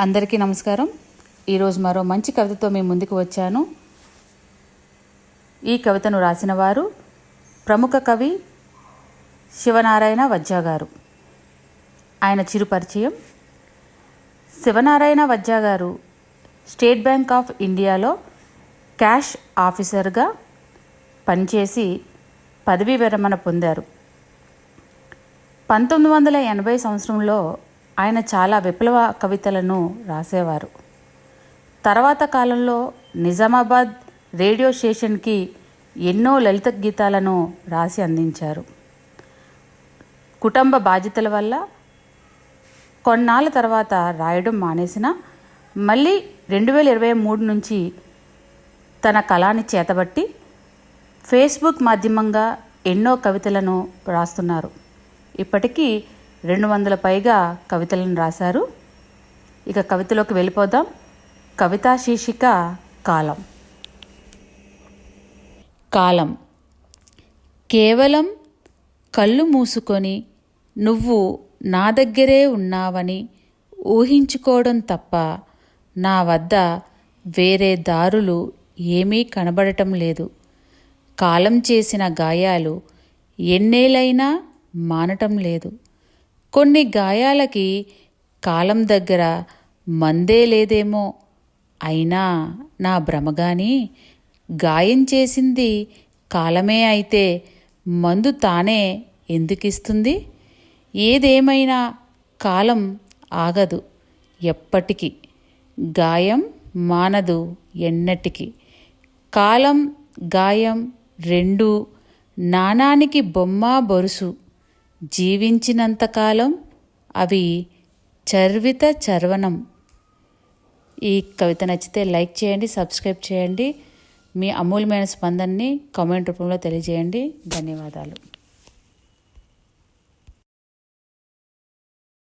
అందరికీ నమస్కారం. ఈరోజు మరో మంచి కవితతో మీ ముందుకు వచ్చాను. ఈ కవితను రాసిన వారు ప్రముఖ కవి శివనారాయణ వజ్జా గారు. ఆయన చిరు పరిచయం. శివనారాయణ వజ్జా గారు స్టేట్ బ్యాంక్ ఆఫ్ ఇండియాలో క్యాష్ ఆఫీసర్గా పనిచేసి పదవీ విరమణ పొందారు. 1980 సంవత్సరంలో ఆయన చాలా విప్లవ కవితలను రాసేవారు. తర్వాత కాలంలో నిజామాబాద్ రేడియో స్టేషన్కి ఎన్నో లలిత గీతాలను రాసి అందించారు. కుటుంబ బాధ్యతల వల్ల కొన్నాళ్ళ తర్వాత రాయడం మానేసిన మళ్ళీ 2023 నుంచి తన కళాన్ని చేతబట్టి ఫేస్బుక్ మాధ్యమంగా ఎన్నో కవితలను రాస్తున్నారు. ఇప్పటికీ 200 పైగా కవితలను రాశారు. ఇక కవితలోకి వెళ్ళిపోదాం. కవితా శీర్షిక కాలం. కాలం. కేవలం కళ్ళు మూసుకొని నువ్వు నా దగ్గరే ఉన్నావని ఊహించుకోవడం తప్ప నా వద్ద వేరే దారులు ఏమీ కనబడటం లేదు. కాలం చేసిన గాయాలు ఎన్నేళ్ళైనా మానటం లేదు. కొన్ని గాయాలకి కాలం దగ్గర మందే లేదేమో. అయినా నా భ్రమగాని గాయం చేసింది కాలమే అయితే మందు తానే ఎందుకిస్తుంది? ఏదేమైనా కాలం ఆగదు ఎప్పటికీ, గాయం మానదు ఎన్నటికీ. కాలం గాయం రెండూ నాణానికి బొమ్మ బొరుసు. జీవించినంతకాలం అవి చర్విత చర్వణం. ఈ కవిత నచ్చితే లైక్ చేయండి, సబ్స్క్రైబ్ చేయండి. మీ అమూల్యమైన స్పందనని కామెంట్ రూపంలో తెలియజేయండి. ధన్యవాదాలు.